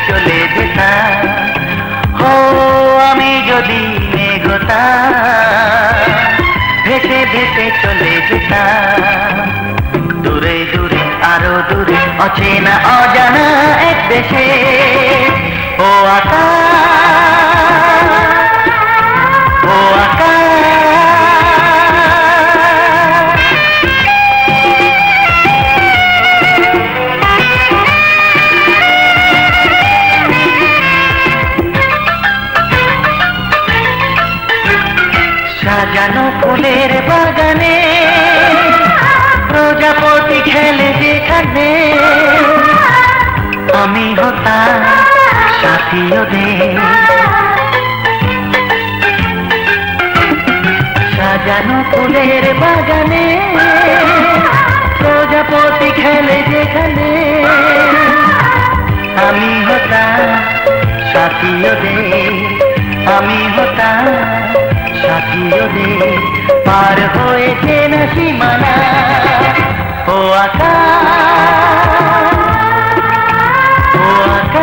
চলে যেতাম। ও আমি যদি মেঘ হতাম, ভেসে ভেসে চলে যেতাম দূরে দূরে আরো দূরে অচেনা অজানা এক দেশে। ও আকাশ, ও আকাশ, সাজানো ফুলের বাগানে প্রজাপতি খেলে যেখানে, আমি হতাম সাথী ওদের। সাজানো ফুলের বাগানে প্রজাপতি খেলে যেখানে, আমি হতাম সাথী ওদের। আমি হতাম সাথী ওদের। পার হয়েছে না সীমানা। ও আকাশ, ও আকাশ,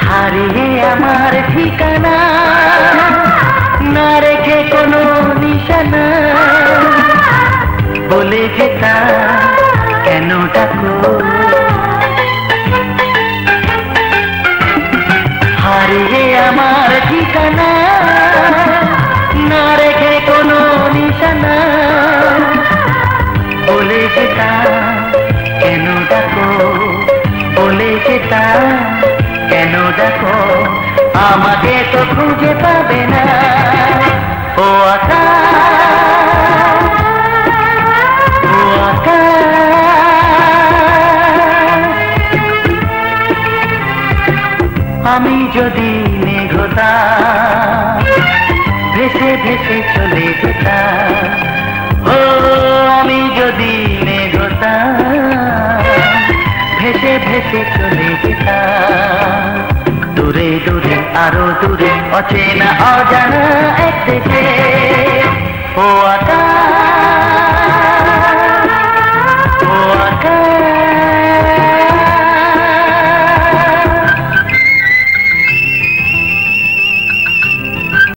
হারিয়ে আমার ঠিকানা না রেখে কোনো নিশানা, বলে যেতাম কেন ডাকো। হারিয়ে আমার ঠিকানা না রেখে কোনো নিশানা, বলে যেতাম কেন ডাকো। বলে যেতাম কেন দেখো, আমাকে তো খুঁজে পাবে না। ও আকাশ, ও আকাশ, আমি যদি মেঘ হতাম, ভেসে ভেসে চলে যেতাম। ও আমি যদি মেঘ হতাম, ভেসে ভেসে চলে যেতাম দূরে দূরে আরো দূরে অচেনা অজানা এক দেশে। ও আকাশ।